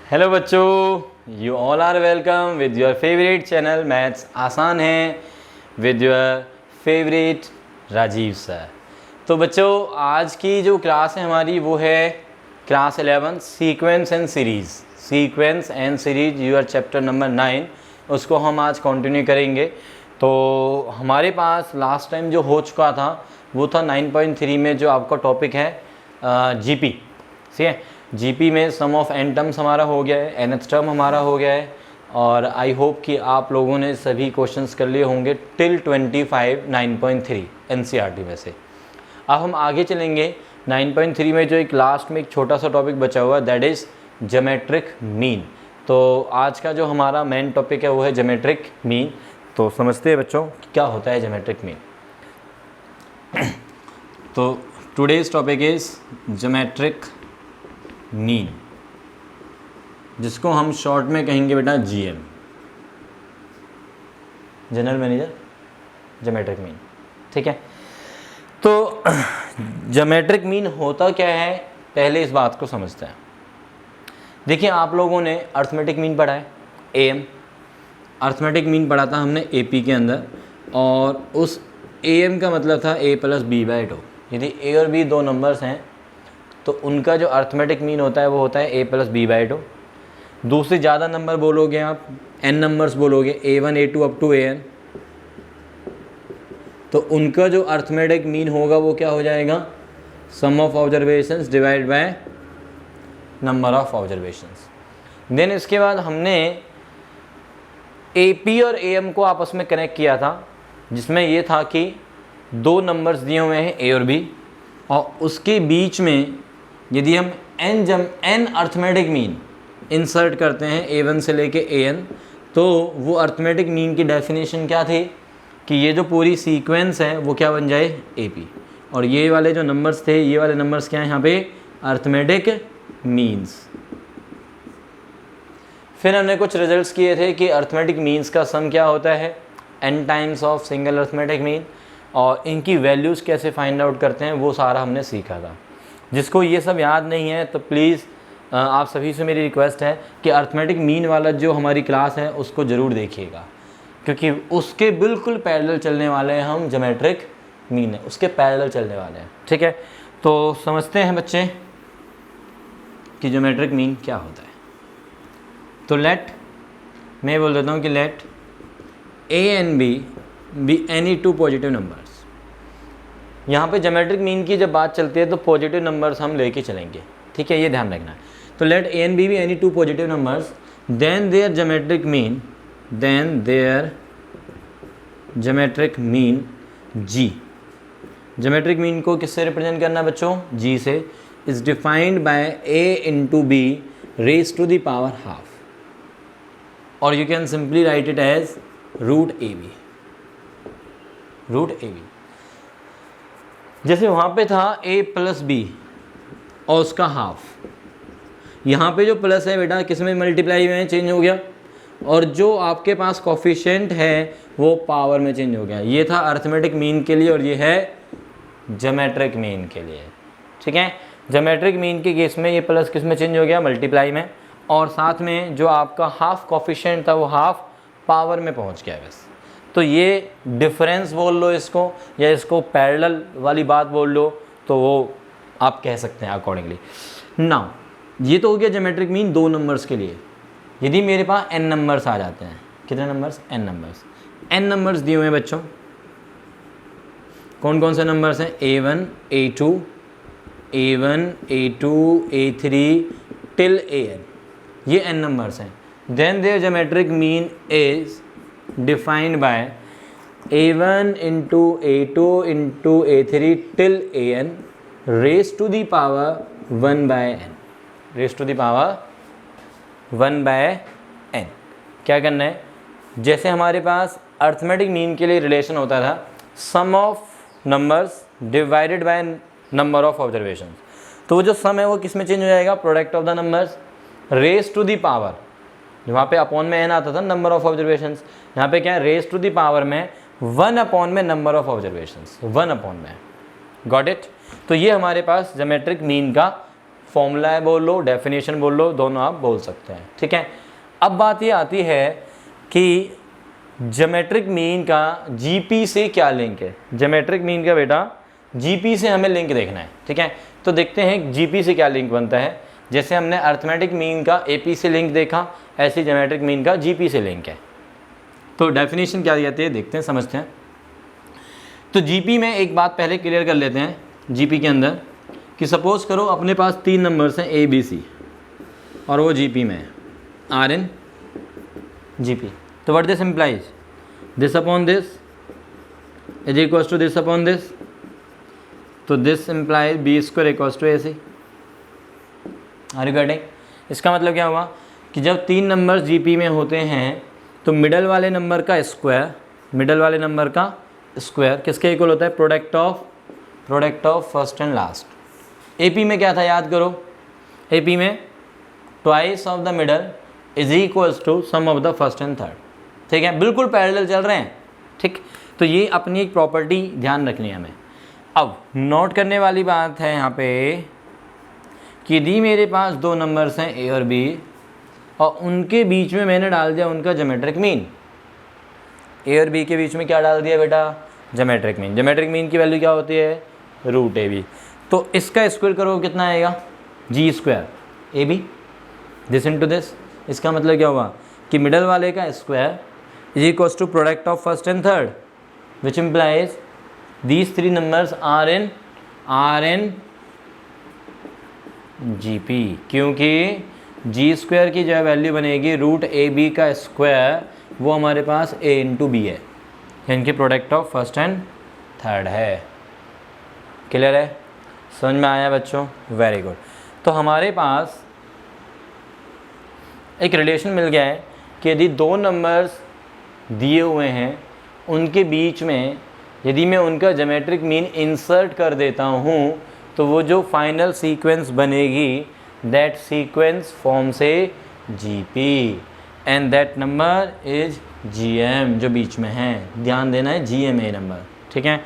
Hello बच्चों, you all are welcome with your favourite channel maths आसान है with your favourite Rajeev sir. तो बच्चों, आज की जो क्लास है हमारी वो है class 11 sequence and series. Sequence and series your chapter number 9, उसको हम आज कंटिन्यू करेंगे। तो हमारे पास लास्ट टाइम जो हो चुका था वो था 9.3 में जो आपका टॉपिक है जीपी। ठीक है, जीपी में सम ऑफ एन टर्म्स हमारा हो गया है, nth टर्म हमारा हो गया है और आई होप कि आप लोगों ने सभी क्वेश्चंस कर लिए होंगे टिल 25 9.3 एनसीईआरटी में से। अब हम आगे चलेंगे 9.3 में जो एक लास्ट में एक छोटा सा टॉपिक बचा हुआ है, दैट इज़ ज्योमेट्रिक मीन। तो आज का जो हमारा मेन टॉपिक है वो है ज्योमेट्रिक मीन। तो समझते हैं बच्चों क्या होता है ज्योमेट्रिक मीन। तो today's topic is geometric mean, जिसको हम शॉर्ट में कहेंगे बेटा GM, general manager geometric mean. ठीक है, तो ज्योमेट्रिक मीन होता क्या है, पहले इस बात को समझते हैं। देखिए, आप लोगों ने अर्थमेटिक मीन पढ़ा है, एएम अर्थमेटिक मीन पढ़ा था हमने एपी के अंदर, और उस एएम का मतलब था a + b/2। यदि a और b दो नंबर्स हैं तो उनका जो अर्थमेटिक मीन होता है वो होता है a + b/2। दूसरे ज़्यादा नंबर बोलोगे आप, n नंबर्स बोलोगे a1 a2 up to an, तो उनका जो अर्थमेटिक मीन होगा वो क्या हो जाएगा, sum of observations divide by number of observations. Then इसके बाद हमने AP और AM को आपस में कनेक्ट किया था, जिसमें ये था कि दो नंबर्स दिए हुए हैं a और b, और उसके बीच में यदि हम n अर्थमेटिक मीन इंसर्ट करते हैं a1 से लेके an, तो वो अर्थमेटिक मीन की डेफिनेशन क्या थी कि ये जो पूरी सीक्वेंस है वो क्या बन जाए AP, और ये वाले जो नंबर्स थे, ये वाले नंबर्स क्या हैं यहाँ पे, अर्थमेटिक मीन्स। फिर हमने कुछ रिजल्ट्स किए थे कि अर्थमेटिक मीन्स का सम क्या होता है, n times of single arithmetic mean, और इनकी वैल्यूज़ कैसे फाइंड आउट करते हैं वो सारा हमने सीखा था। जिसको ये सब याद नहीं है तो प्लीज़ आप सभी से मेरी रिक्वेस्ट है कि अर्थमेटिक मीन वाला जो हमारी क्लास है उसको ज़रूर देखिएगा, क्योंकि उसके बिल्कुल पैरेलल चलने वाले हैं हम, ज्योमेट्रिक मीन है उसके पैरेलल चलने वाले हैं। ठीक है, तो समझते हैं बच्चे कि ज्योमेट्रिक मीन क्या होता है। तो मैं बोल देता हूँ कि let a and b be any two positive numbers. यहाँ पे ज्योमेट्रिक मीन की जब बात चलती है तो पॉजिटिव नंबर्स हम लेके चलेंगे। ठीक है, ये ध्यान रखना है। तो let a and b be any two positive numbers, then there geometric mean g। Geometric mean को किससे रिप्रेजेंट करना है बच्चों, g से। Is defined by a into b raised to the power half, और you can simply write it as √AB। जैसे वहाँ पे था a + b और उसका हाफ, यहाँ पे जो प्लस है बेटा किस में मल्टीप्लाई में चेंज हो गया, और जो आपके पास कोफिशिएंट है वो पावर में चेंज हो गया। ये था अर्थमेटिक मीन के लिए और ये है ज्योमेट्रिक मीन के लिए। ठीक है, ज्योमेट्रिक मीन के केस में ये प्लस किस में चेंज हो गया, मल्टीप्लाई में, और साथ में जो आपका हाफ कोफिशिएंट था वो हाफ पावर में पहुंच गया बस। तो ये डिफरेंस बोल लो इसको, या इसको पैरेलल वाली बात बोल लो, तो वो आप कह सकते हैं अकॉर्डिंगली। नाउ ये तो हो गया ज्योमेट्रिक मीन दो नंबर्स के लिए। यदि मेरे पास n नंबर्स आ जाते हैं, कितने नंबर्स, n नंबर्स दिए हुए हैं बच्चों। कौन कौन से नंबर्स हैं, a1 a2 a3 till an, ये n नंबर्स हैं। Then there geometric mean is defined by a1 into a2 into a3 till an raise to the power 1/n। क्या करना है, जैसे हमारे पास अर्थमेटिक मीन के लिए रिलेशन होता था sum of numbers divided by number of observations, तो वो जो सम है वो किस में चेंज हो जाएगा, product of the numbers raise to the power. वहाँ पे अपॉन में n आता था नंबर ऑफ ऑब्जर्वेशंस, यहाँ पे क्या है, रेज टू दी पावर में 1/n में नंबर ऑफ ऑब्जर्वेशंस, 1/n में। Got it. तो ये हमारे पास ज्योमेट्रिक मीन का फॉर्मूला है बोल लो, डेफिनेशन बोल लो, दोनों आप बोल सकते हैं, ठीक है। अब बात ये आती है कि ज्योमेट्रिक मीन का जीपी से क्या लिंक है। ज्योमेट्रिक मीन का बेटा जीपी से हमें लिंक देखना है, ठीक है। तो देखते हैं जीपी से क्या लिंक बनता है। जैसे हमने अर्थमेटिक मीन का एपी से लिंक देखा, ऐसे ज्योमेट्रिक मीन का जीपी से लिंक है। तो डेफिनेशन क्या दी जाती है देखते हैं, समझते हैं। तो जीपी में एक बात पहले क्लियर कर लेते हैं जीपी के अंदर, कि सपोज करो अपने पास 3 नंबर्स हैं ए बी सी और वो जीपी में है, आर इन जीपी। तो what this implies, this upon this is equals to this upon this. तो this implies B square equals to A C. Are you getting? इसका मतलब क्या हुआ कि जब 3 नंबर्स जीपी में होते हैं तो मिडल वाले नंबर का स्क्वायर, मिडल वाले नंबर का स्क्वायर किसके इक्वल होता है, product of first and last. AP में क्या था याद करो, एपी में twice of the middle is equals to sum of the first and third, ठीक है। बिल्कुल पैरेलल चल रहे हैं, ठीक। तो ये अपनी एक प्रॉपर्टी ध्यान रखनी है हमें। अब नोट करने वाली बात है यहाँ पे कि यदि मेरे पास 2 नंबर्स हैं ए और बी और उनके बीच में मैंने डाल दिया उनका ज्योमेट्रिक मीन, ए और बी के बीच में क्या डाल दिया बेटा, ज्योमेट्रिक मीन। ज्योमेट्रिक मीन की वैल्यू क्या होती है, रूट ए बी। तो इसका स्क्वायर करो कितना आएगा, G square A B this into this. इसका मतलब क्या हुआ कि मिडल वाले का square is equals to product of first and third, which implies these 3 numbers are in GP, क्योंकि जी स्क्वायर की जो वैल्यू बनेगी रूट ए बी का स्क्वायर, वो हमारे पास ए इंटू बी है, इनके product of first and third है। क्लियर है, समझ में आया बच्चों? Very good. तो हमारे पास एक रिलेशन मिल गया है कि यदि 2 नंबर्स दिए हुए हैं उनके बीच में यदि मैं उनका ज्योमेट्रिक मीन इंसर्ट कर देता हूँ तो वो जो फाइनल सीक्वेंस बनेगी, that sequence forms a GP and that number is GM, जो बीच में है ध्यान देना है, जीएम ए नंबर, ठीक है।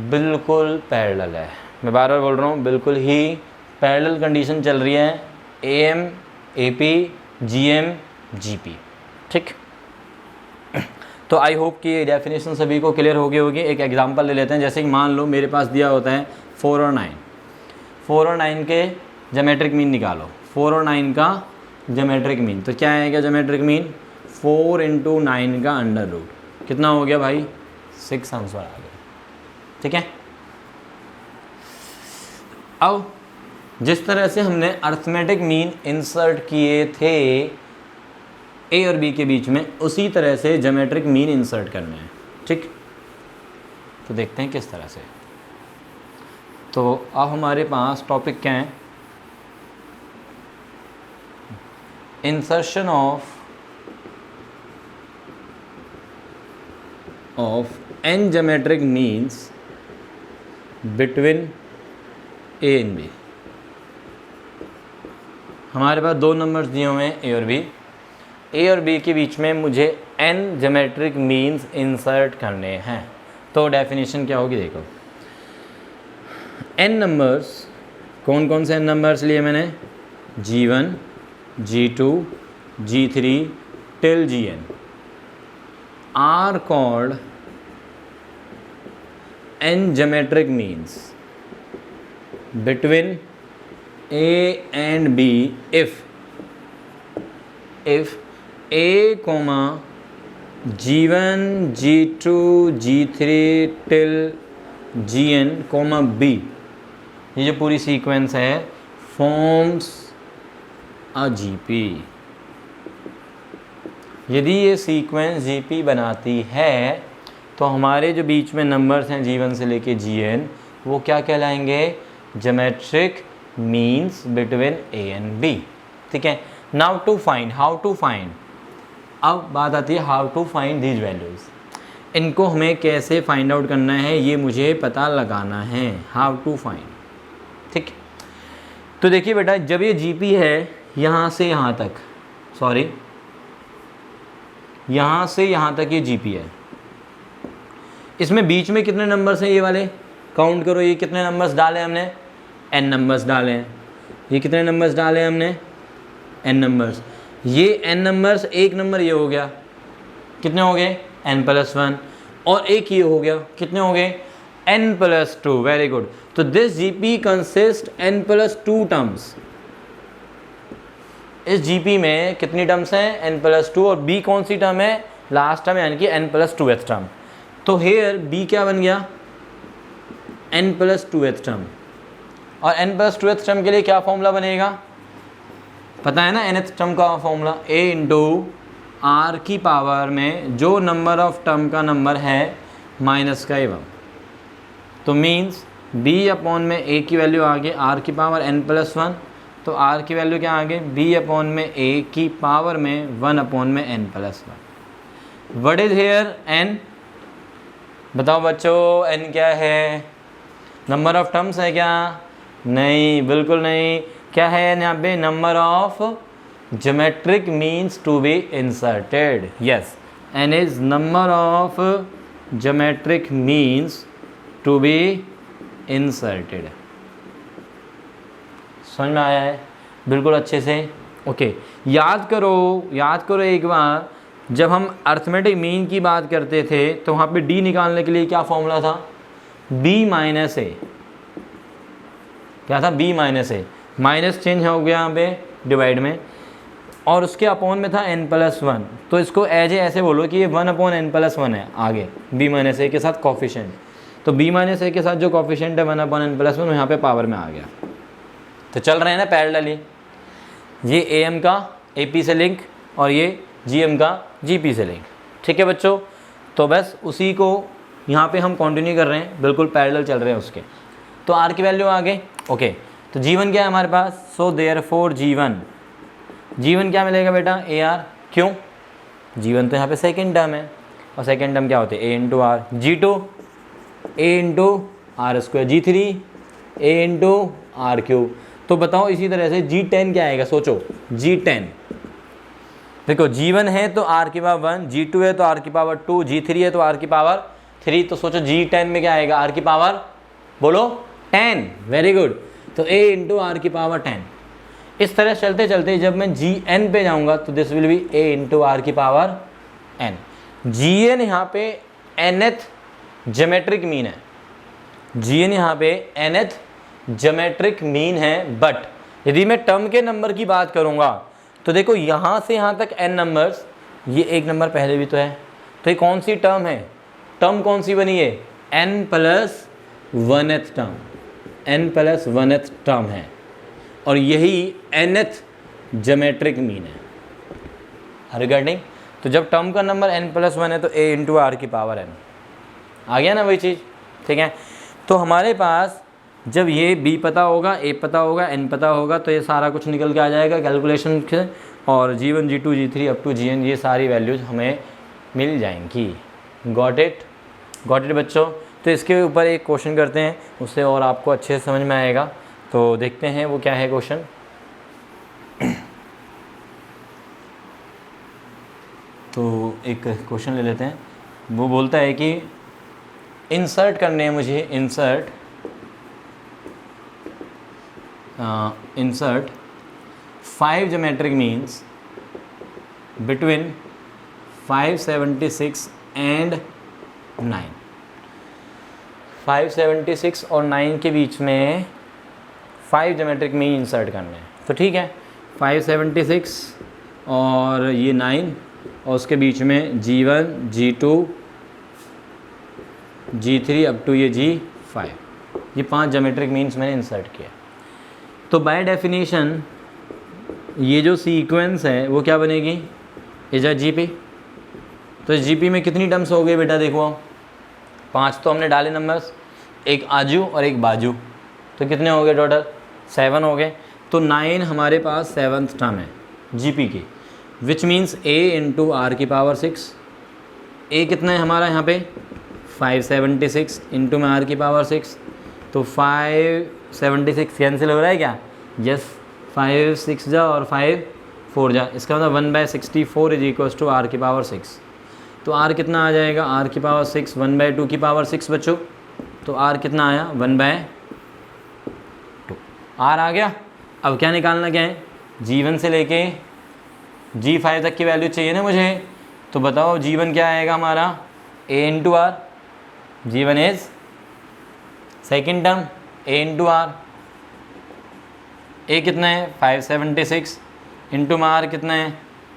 बिल्कुल पैरेलल है, मैं बार बार बोल रहा हूँ, बिल्कुल ही पैरेलल कंडीशन चल रही है, एएम एपी जीएम जीपी, ठीक। तो आई होप कि ये डेफिनेशन सभी को क्लियर हो गई होगी। एक एग्जांपल ले लेते हैं, जैसे कि मान लो मेरे पास दिया होता है 4 और 9, 4 और 9 के ज्योमेट्रिक मीन निकालो, 4 और 9 का ज्योमेट्रिक मीन। तो क्या आएगा ज्योमेट्रिक मीन, 4 इंटू 9 का अंडर रूट, कितना हो गया भाई, 6 आंसर आ गया, ठीक है। अब जिस तरह से हमने अर्थमेटिक मीन इंसर्ट किए थे ए और बी के बीच में, उसी तरह से ज्योमेट्रिक मीन इंसर्ट करना है, ठीक। तो देखते हैं किस तरह से। तो अब हमारे पास टॉपिक क्या है, insertion of n geometric means between A and B. हमारे पास 2 नंबर्स दिए हुए हैं ए और बी, ए और बी के बीच में मुझे n ज्योमेट्रिक मीन्स इंसर्ट करने हैं। तो डेफिनेशन क्या होगी देखो, n नंबर्स, कौन कौन से n नंबर्स लिए मैंने, G1 G2 G3 till Gn are called n geometric means between A and B if A, G1 G2 G3 till Gn, B, ये जो पूरी सीक्वेंस है फॉर्म्स अ जीपी। यदि ये सीक्वेंस जीपी बनाती है तो हमारे जो बीच में नंबर्स हैं G1 से लेके Gn, वो क्या कहलाएंगे, geometric means between A and B, ठीक है। Now to find, how to find, अब बात आती है how to find these values. इनको हमें कैसे फाइंड आउट करना है ये मुझे पता लगाना है, हाउ टू फाइंड, ठीक। तो देखिए बेटा, जब ये जीपी है यहाँ से यहाँ तक, सॉरी यहाँ से यहाँ तक ये जीपी है, इसमें बीच में कितने नंबर्स हैं, ये वाले काउंट करो, ये कितने नंबर्स डाले हमने, n नंबर्स डाले हैं। ये कितने नंबर्स डाले हैं हमने? n numbers. ये n नंबर्स, एक नंबर ये हो गया, कितने हो गए? n+1, और एक ये हो गया, कितने हो गए? n+2। Very good. तो this GP consist n+2 terms. इस जीपी में कितनी टर्म्स हैं? n+2, और b कौन सी टर्म है? लास्ट टर्म, यानी कि n+2th टर्म। तो हेयर b क्या बन गया? n+2th term. और n+2th टर्म के लिए क्या फॉर्मूला बनेगा? पता है ना nth टर्म का फॉर्मूला? a इंटू आर की पावर में जो नंबर ऑफ टर्म का नंबर है माइनस का एवं। तो मीन्स b अपॉन में a की वैल्यू आ गई r की पावर n+1, तो r की वैल्यू क्या आ गई? b अपॉन में a की पावर में 1 अपॉन में n+1। What is here n? बताओ बच्चों, n क्या है? नंबर ऑफ टर्म्स है क्या? नहीं, बिल्कुल नहीं। क्या है यहाँ पे? Number of geometric means to be inserted. Yes, n is number of geometric means to be inserted. समझ में आया है? बिल्कुल अच्छे से। ओके, याद करो एक बार, जब हम अर्थमेटिक मीन की बात करते थे तो वहाँ पे d निकालने के लिए क्या फॉर्मूला था? b-a। क्या था? b-a। माइनस चेंज हो गया यहाँ पे डिवाइड में, और उसके अपॉन में था n+1। तो इसको एज ए ऐसे बोलो कि ये 1 अपॉन n+1 है आगे b-a के साथ कॉफिशेंट। तो b-a के साथ जो कॉफिशेंट है 1 अपॉन n+1, यहाँ पे पावर में आ गया। तो चल रहे हैं ना पैरेलली, ये am का AP से लिंक और ये gm का gp से लिंक। ठीक है बच्चों, तो बस उसी को यहाँ पे हम कंटिन्यू कर रहे हैं, बिल्कुल पैरेलल चल रहे हैं उसके। तो r की वैल्यू आ गई। ओके, तो g1 क्या है हमारे पास? सो देयरफॉर g1 क्या मिलेगा बेटा? ar। क्यों? g1 तो यहाँ पे सेकेंड टर्म है, और सेकेंड टर्म क्या होते हैं? a into R. g2 a into R square. g3 a into R cube. तो बताओ इसी तरह से g10 क्या आएगा? सोचो, g10 देखो, g1 है तो r की पावर 1, g2 है तो r की पावर 2, g3 है तो r की पावर 3। तो सोचो g10 में क्या आएगा? r की पावर, बोलो, 10। Very good. तो a इंटू आर की पावर 10। इस तरह चलते चलते जब मैं gn पे जाऊंगा तो this will be a into R की पावर n। gn यहाँ पे nth ज्योमेट्रिक मीन है, gn यहाँ पे nth ज्योमेट्रिक मीन है। बट यदि मैं टर्म के नंबर की बात करूँगा तो देखो, यहाँ से यहाँ तक n नंबर्स, ये एक नंबर पहले भी तो है, तो ये कौन सी टर्म है? टर्म कौन सी बनी है? n+1th टर्म, n+1th टर्म है, और यही nth ज्योमेट्रिक मीन है रिगार्डिंग। तो जब टर्म का नंबर n+1 है तो a इंटू आर की पावर n आ गया ना वही चीज़। ठीक है, तो हमारे पास जब ये b पता होगा, a पता होगा, n पता होगा, तो ये सारा कुछ निकल के आ जाएगा कैलकुलेशन से, और g1 g2 g3 up to gn ये सारी वैल्यूज हमें मिल जाएंगी। गॉट इट बच्चों। तो इसके ऊपर एक क्वेश्चन करते हैं, उससे और आपको अच्छे से समझ में आएगा। तो देखते हैं वो क्या है क्वेश्चन। तो एक क्वेश्चन ले लेते हैं। वो बोलता है कि इंसर्ट करने हैं मुझे, insert 5 geometric means between 576 and 9। 576 और 9 के बीच में 5 ज्योमेट्रिक मीन इंसर्ट करने हैं। तो ठीक है, 576 और ये 9, और उसके बीच में g1 g2 g3 up to ये g5, ये 5 ज्योमेट्रिक मीन्स मैंने इंसर्ट किया। तो बाय डेफिनेशन ये जो सीक्वेंस है वो क्या बनेगी? Is a GP. तो इस जीपी में कितनी टर्म्स हो गई बेटा? देखो 5 तो हमने डाले नंबर्स, एक आजू और एक बाजू, तो कितने हो गए टोटल? 7 हो गए। तो 9 हमारे पास 7th टर्म है जीपी की, which means a into R की पावर 6। a कितना है हमारा यहाँ पे? 576 इंटू में आर की पावर 6। तो 576 कैंसिल हो रहा है क्या? यस, 5 6 जा और 5 4 जा, इसका मतलब 1/64 इज इक्वल टू आर की पावर 6। तो आर कितना आ जाएगा? आर की पावर 6 1/2 की पावर 6 बच्चों। तो आर कितना आया? 1/2। आर आ गया। अब क्या निकालना क्या है, G1 से लेके G5 तक की वैल्यू चाहिए ना मुझे। तो बताओ G1 क्या आएगा हमारा, A into R. G1 is second term A into R. A कितना है 576 इंटू आर कितना है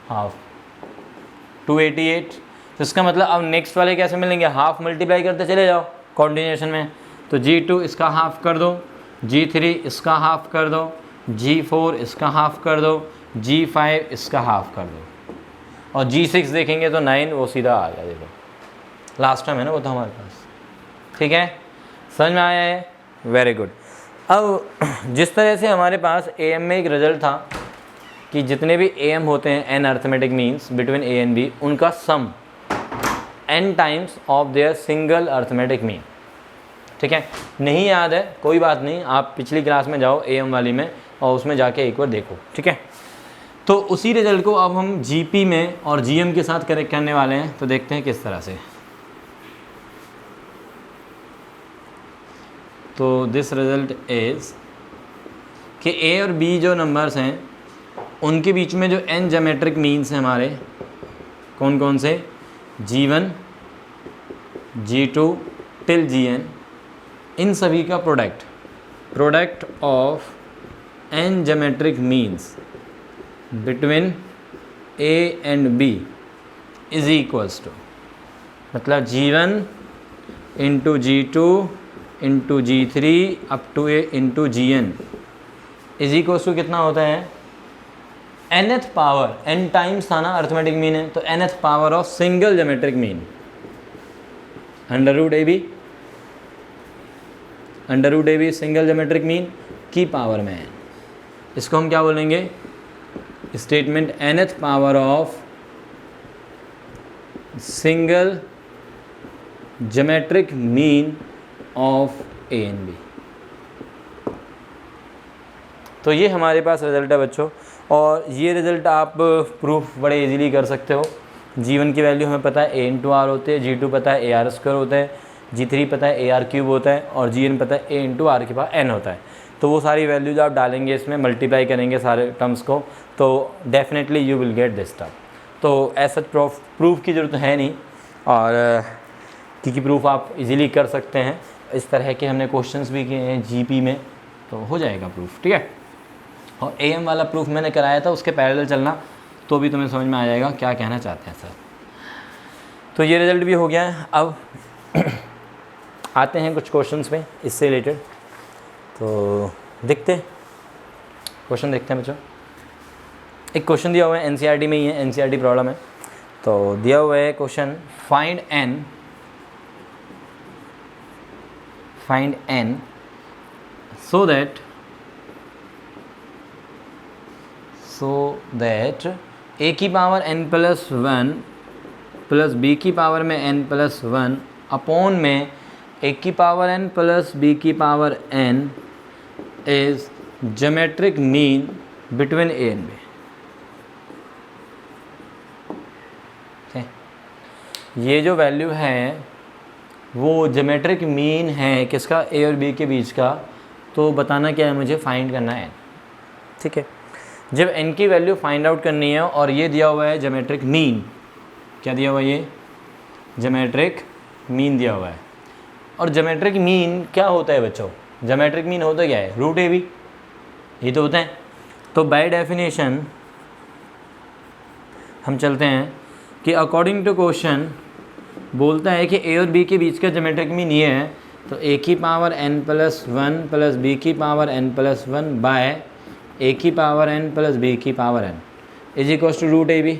हाफ 288। तो इसका मतलब अब नेक्स्ट वाले कैसे मिलेंगे, हाफ मल्टीप्लाई करते चले जाओ कॉन्टिन्यूशन में। तो G2 इसका हाफ कर दो, G3 इसका हाफ कर दो, G4 इसका हाफ कर दो, G5 इसका हाफ कर दो, और G6 देखेंगे तो 9 वो सीधा आ गया। देखो लास्ट टाइम है ना वो तो हमारे पास। ठीक है, समझ में आया है, वेरी गुड। अब जिस तरह से हमारे पास AM में एक रिजल्ट था कि जितने भी AM होते हैं n arithmetic means between A and B, उनका सम n times of there single arithmetic mean. ठीक है, नहीं याद है कोई बात नहीं, आप पिछली क्लास में जाओ AM वाली में और उसमें जाके एक बार देखो। ठीक है, तो उसी रिजल्ट को अब हम GP में और GM के साथ करेक्ट करने वाले हैं। तो देखते हैं किस तरह से। तो दिस रिजल्ट इज़ कि A और B जो नंबर्स हैं उनके बीच में जो n ज्योमेट्रिक मीन्स हैं हमारे कौन कौन से, G1 G2 टिल Gn, इन सभी का product of n geometric means between A and B is equals to, मतलब G1 into G2 into G3 up to A into Gn is equals to कितना होता है, nth पावर, n टाइम्स था ना arithmetic mean है, तो nth power of single geometric mean under root A B single geometric mean की power में n। इसको हम क्या बोलेंगे, statement nth power of single geometric mean of A and B। तो ये हमारे पास रिजल्ट है बच्चों, और ये रिज़ल्ट आप प्रूफ बड़े इजीली कर सकते हो। G1 की वैल्यू हमें पता है A इंटू आर होती है, G2 पता है AR स्क्वायर होता है, G3 पता है AR क्यूब होता है, और Gn पता है A इंटू आर के पास n होता है। तो वो सारी वैल्यूज आप डालेंगे इसमें, मल्टीप्लाई करेंगे सारे टर्म्स को, तो definitely you will get this term. तो ऐसा प्रूफ की ज़रूरत है नहीं, और क्योंकि प्रूफ आप इजीली कर सकते हैं। इस तरह के हमने क्वेश्चंस भी किए हैं GP में, तो हो जाएगा प्रूफ। ठीक है, और AM वाला प्रूफ मैंने कराया था, उसके पैरेलल चलना तो भी तुम्हें समझ में आ जाएगा क्या कहना चाहते हैं सर। तो ये रिज़ल्ट भी हो गया है। अब आते हैं कुछ क्वेश्चंस पे इससे रिलेटेड, तो देखते क्वेश्चन देखते हैं बच्चों। एक क्वेश्चन दिया हुआ है NCERT में ही है, NCERT प्रॉब्लम है। तो दिया हुआ है question, find n so that a की power n plus 1 plus b की पावर में n प्लस 1 अपॉन में a की पावर n प्लस b की power n is geometric mean between A and B। ये जो वैल्यू है वो ज्योमेट्रिक मीन है किसका, A और B के बीच का। तो बताना क्या है मुझे, फाइंड करना है n। ठीक है, जब n की वैल्यू फाइंड आउट करनी है और ये दिया हुआ है ज्योमेट्रिक मीन, क्या दिया हुआ है, ये ज्योमेट्रिक मीन दिया हुआ है। और ज्योमेट्रिक मीन क्या होता है बच्चों, ज्योमेट्रिक मीन होता क्या है, रूट AB, ये तो होता है। तो बाय डेफिनेशन हम चलते हैं कि अकॉर्डिंग टू क्वेश्चन बोलता है कि A और B के बीच का ज्योमेट्रिक मीन ये है, तो A की power n plus 1 plus B की power n plus 1 by A की पावर n प्लस B की power n is equal to root AB।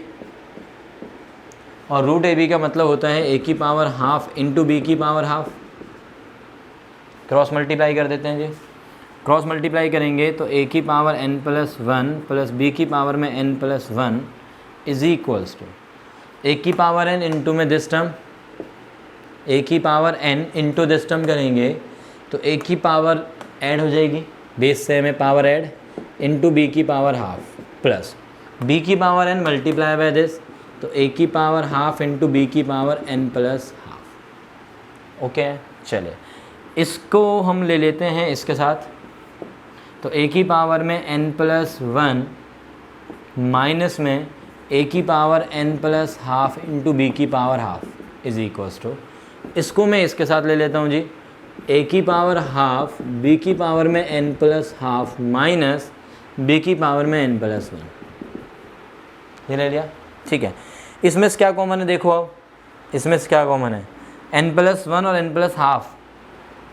और रूट AB का मतलब होता है A की पावर हाफ इंटू B की पावर हाफ। क्रॉस मल्टीप्लाई कर देते हैं जी, क्रॉस मल्टीप्लाई करेंगे तो A की power n plus 1 plus B की पावर में n plus 1 is equals to A की पावर n इंटू में दिस टर्म, A की power n into this term करेंगे तो A की पावर ऐड हो जाएगी, बेस से हमें पावर ऐड, इंटू B की पावर हाफ प्लस B की power n multiply by this, तो A की पावर हाफ इंटू B की power n plus half. Okay, चले इसको हम ले लेते हैं इसके साथ, तो ए की पावर में n+1 माइनस में ए की पावर n+12 इंटू बी की power half is equals to, इसको मैं इसके साथ ले लेता हूँ जी, ए की पावर हाफ बी की पावर में n+12 माइनस बी की पावर में n+1, ये ले लिया। ठीक है, इसमें से क्या कॉमन है देखो, अब इसमें से क्या कॉमन है, n+1 और n+12,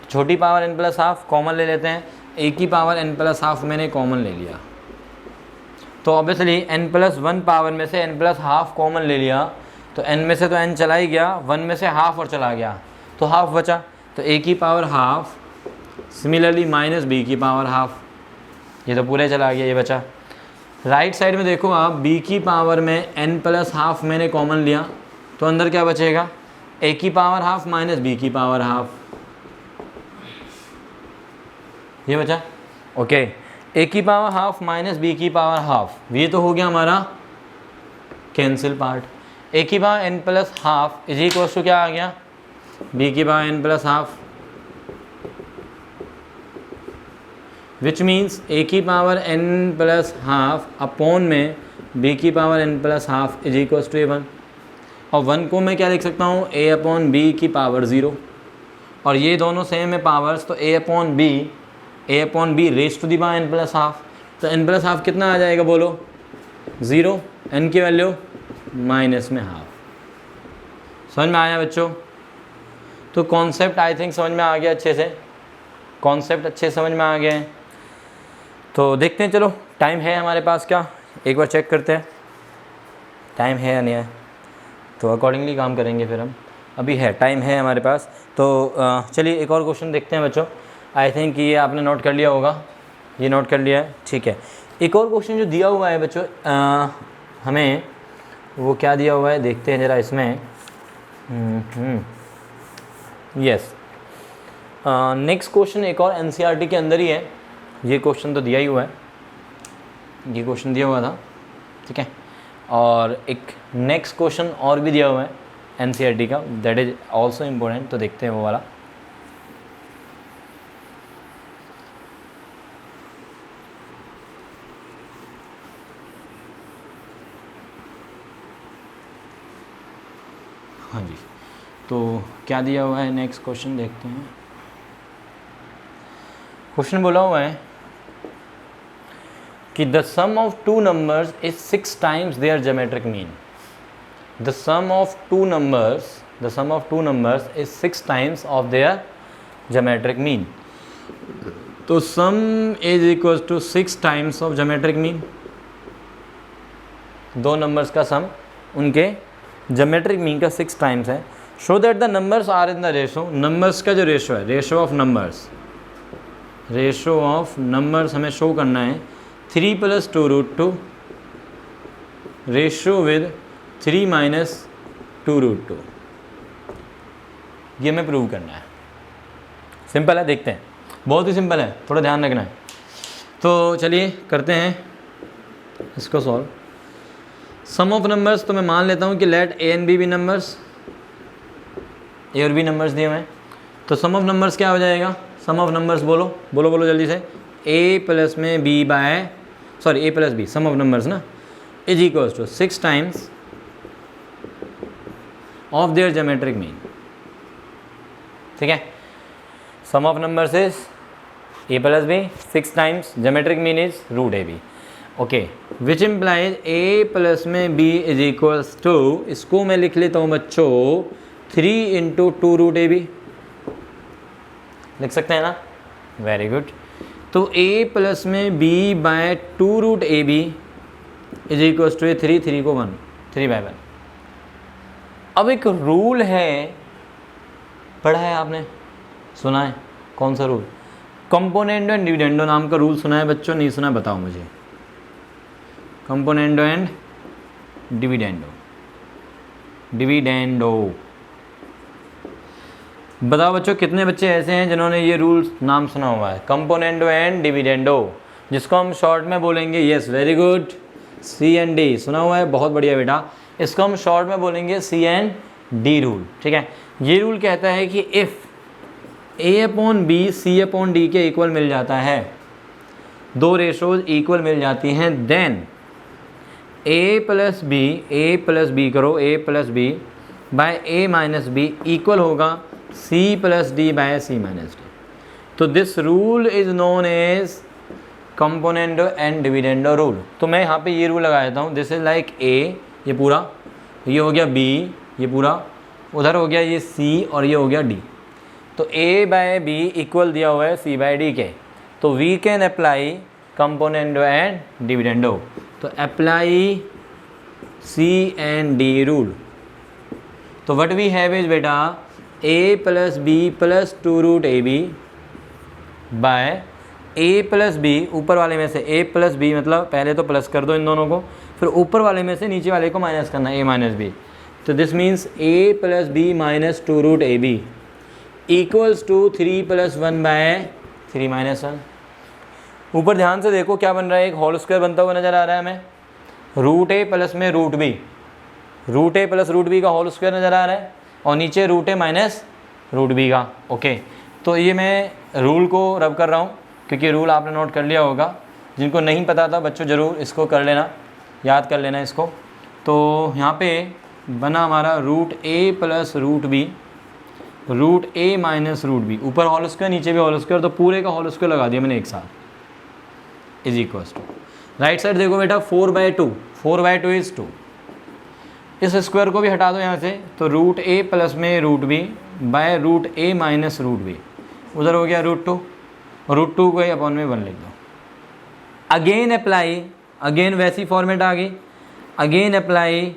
छोटी पावर n+12 कॉमन ले लेते हैं, ए की पावर n+12 मैंने कॉमन ले लिया, तो ऑब्वियसली n+1 पावर में से n+12 कॉमन ले लिया, तो n में से तो n चला ही गया, 1 में से हाफ और चला गया, तो हाफ बचा, तो a की power half similarly minus b की पावर हाफ, ये तो पूरे चला गया, ये बचा। राइट साइड में देखो आप, b की पावर में n+12 मैंने कॉमन लिया, तो अंदर क्या बचेगा, a की पावर हाफ माइनस b की पावर हाफ, ये बचा। ओके, a की पावर हाफ माइनस b की पावर हाफ, ये तो हो गया हमारा कैंसिल पार्ट। a की power n+12 is equal to क्या आ गया, b की power n+12, which means a की पावर n+12 अपॉन में b की power n+12 is equal to a1, और 1 को मैं क्या लिख सकता हूँ, a अपॉन b की पावर 0, और ये दोनों सेम है पावर्स, तो a upon b raise to the power n+12, तो n+12 कितना आ जाएगा बोलो, 0, n की वैल्यू माइनस में हाफ। समझ में आया बच्चों? तो कॉन्सेप्ट आई थिंक समझ में आ गया अच्छे से, कॉन्सेप्ट अच्छे समझ में आ गए हैं। तो देखते हैं, चलो टाइम है हमारे पास क्या, एक बार चेक करते हैं टाइम है या नहीं है, तो अकॉर्डिंगली काम करेंगे फिर हम। अभी है, टाइम है हमारे पास, तो चलिए एक और क्वेश्चन देखते हैं बच्चों। आई थिंक ये आपने नोट कर लिया होगा, ये नोट कर लिया है, ठीक है। एक और क्वेश्चन जो दिया हुआ है बच्चों हमें, वो क्या दिया हुआ है देखते हैं ज़रा इसमें। यस, नेक्स्ट क्वेश्चन एक और एनसीईआरटी के अंदर ही है, ये क्वेश्चन तो दिया ही हुआ है, ये क्वेश्चन दिया हुआ था, ठीक है। और एक नेक्स्ट क्वेश्चन और भी दिया हुआ है एनसीईआरटी का, दैट इज आल्सो इम्पोर्टेंट, तो देखते हैं वो वाला। हाँ जी, तो क्या दिया हुआ है नेक्स्ट क्वेश्चन देखते हैं। क्वेश्चन बोला हुआ है कि the sum of two numbers is 6 times their geometric mean. The sum of two numbers is 6 times of their geometric mean. तो sum is equal to 6 times of geometric mean, दो numbers का sum उनके geometric mean का 6 times है। Show that the numbers are in the ratio, numbers का जो ratio है, ratio of numbers हमें शो करना है 3 + 2√2 रेशो विद 3 - 2√2, ये हमें प्रूव करना है। सिंपल है, देखते हैं, बहुत ही सिंपल है, थोड़ा ध्यान रखना है। तो चलिए करते हैं इसको सॉल्व। सम ऑफ नंबर्स, तो मैं मान लेता हूँ कि let A and B numbers, A और बी नंबर्स दिए हुए हैं, तो सम ऑफ नंबर्स क्या हो जाएगा, सम ऑफ नंबर्स बोलो जल्दी से, ए प्लस में B by, sorry A plus B, sum of numbers ना, is equals to 6 times of their geometric mean, ठीक है। Sum of numbers is A plus B, 6 times geometric mean is √ab, okay, which implies A plus में B is equals to, इसको मैं लिख लेता हूँ बच्चों 3 × 2√ab, लिख सकते हैं ना, वेरी गुड। तो a प्लस में b by 2√ab is equals to 3 को 1, 3/1। अब एक रूल है, पढ़ा है आपने, सुना है, कौन सा रूल, कंपोनेंडो एंड डिविडेंडो नाम का रूल सुना है बच्चों, नहीं सुना बताओ मुझे। कंपोनेंडो एंड डिविडेंडो बताओ बच्चों, कितने बच्चे ऐसे हैं जिन्होंने ये रूल नाम सुना हुआ है, कंपोनेंडो एंड डिविडेंडो, जिसको हम शॉर्ट में बोलेंगे, यस वेरी गुड, C&D सुना हुआ है, बहुत बढ़िया बेटा, इसको हम शॉर्ट में बोलेंगे C&D रूल, ठीक है। ये रूल कहता है कि इफ़ A/B C/D के इक्वल मिल जाता है, दो रेशोज इक्वल मिल जाती हैं, देन a प्लस बी करो, a plus B by a minus B equal होगा c plus D by c minus D. तो this rule is known as componendo and dividendo rule. तो मैं यहाँ पे ये रूल लगा देता हूँ, दिस इज लाइक a, ये पूरा, ये हो गया b, ये पूरा, उधर हो गया ये c और ये हो गया d। तो a बाय b इक्वल दिया हुआ है c बाय d के, तो we can apply componendo and dividendo. तो apply c and d rule. तो व्हाट वी हैव इज बेटा a plus B plus 2 root A B by a plus B, ऊपर वाले में से a प्लस बी, मतलब पहले तो प्लस कर दो इन दोनों को, फिर ऊपर वाले में से नीचे वाले को माइनस करना, a माइनस बी। तो this means a plus b minus 2 root A b equals to 3 plus 1 by 3 minus 1। ऊपर ध्यान से देखो क्या बन रहा है, एक होल स्क्वायर बनता हुआ नज़र आ रहा है हमें, रूट a प्लस में root b, root a plus root b का होल स्क्वायर नज़र आ रहा है, और नीचे root a minus root b का। ओके, तो ये मैं रूल को रब कर रहा हूँ क्योंकि रूल आपने नोट कर लिया होगा। जिनको नहीं पता था बच्चों ज़रूर इसको कर लेना, याद कर लेना इसको। तो यहाँ पे बना हमारा root a plus root b, root a minus root b, ऊपर होल स्क्वायर नीचे भी होल स्क्वायर, तो पूरे का होल स्क्वायर लगा दिया मैंने एक साथ, is equals to right side देखो बेटा 4/2, 4/2 इज़ 2। इस स्क्वायर को भी हटा दो यहाँ से, तो रूट a प्लस में root b by root a minus root b, उधर हो गया रूट 2 को अपॉन में 1 लिख दो। अगेन अप्लाई, अगेन वैसी फॉर्मेट आ गई, again apply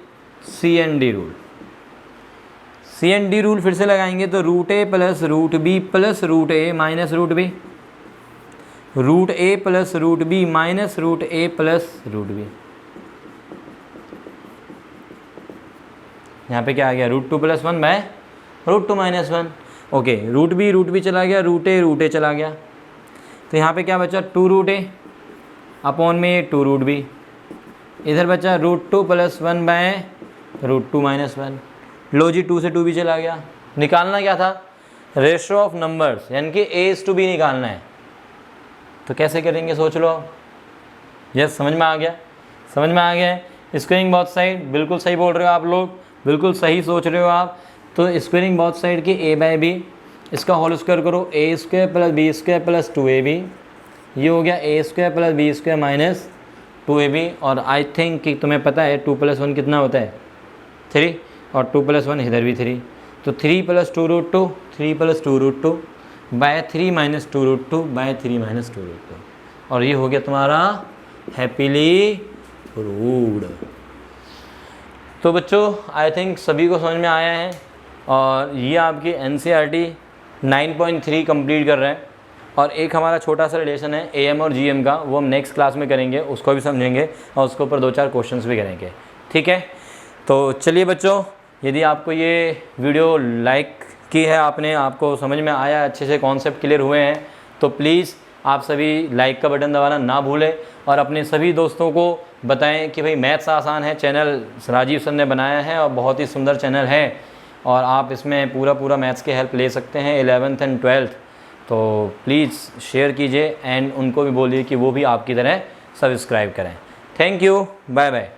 C and D rule. C and D rule फिर से लगाएंगे, तो root a plus root b plus root a minus root b, root a plus root b minus root a plus root b। यहाँ पे क्या आ गया, root 2 plus 1 by root 2 minus 1। Okay, root b चला गया, रूट a चला गया, तो यहाँ पे क्या बचा 2 रूट a अपॉन में 2 रूट b, इधर बचा root 2 plus 1 by root 2 minus 1। लो जी 2 से 2 भी चला गया। निकालना क्या था, रेशो ऑफ नंबर्स, यानी कि a/b निकालना है। तो कैसे करेंगे सोच लो। यस, समझ में आ गया, समझ में आ गया है। स्क्वायरिंग बोथ साइड, बिल्कुल सही बोल रहे हो आप लोग, बिल्कुल सही सोच रहे हो आप। तो स्क्वायरिंग बोथ साइड की a बाय b, इसका होल स्क्वायर करो, a square plus b square plus 2ab, ये हो गया a square plus b square minus 2ab। और आई थिंक कि तुम्हें पता है 2 प्लस 1 कितना होता है 3, और 2 प्लस 1 इधर भी 3, तो 3 plus 2 root 2, 3 plus 2 root 2 by 3 minus 2 root 2 by 3 minus 2 root 2, और ये हो गया तुम्हारा हैप्पीली प्रूव्ड। तो बच्चों आई थिंक सभी को समझ में आया है, और ये आपकी NCERT 9.3 कंप्लीट कर रहे हैं। और एक हमारा छोटा सा रिलेशन है AM और GM का, वो हम नेक्स्ट क्लास में करेंगे, उसको भी समझेंगे और उसके ऊपर 2-4 क्वेश्चंस भी करेंगे, ठीक है। तो चलिए बच्चों, यदि आपको ये वीडियो लाइक की है आपने, आपको समझ में आया, अच्छे से कॉन्सेप्ट क्लियर हुए हैं, तो प्लीज़ आप सभी लाइक का बटन दबाना ना भूलें, और अपने सभी दोस्तों को बताएं कि भाई मैथ्स आसान है चैनल राजीव सर ने बनाया है, और बहुत ही सुंदर चैनल है, और आप इसमें पूरा मैथ्स की हेल्प ले सकते हैं 11th एंड 12th। तो प्लीज़ शेयर कीजिए, एंड उनको भी बोलिए कि वो भी आपकी तरह सब्सक्राइब करें। Thank you, bye bye.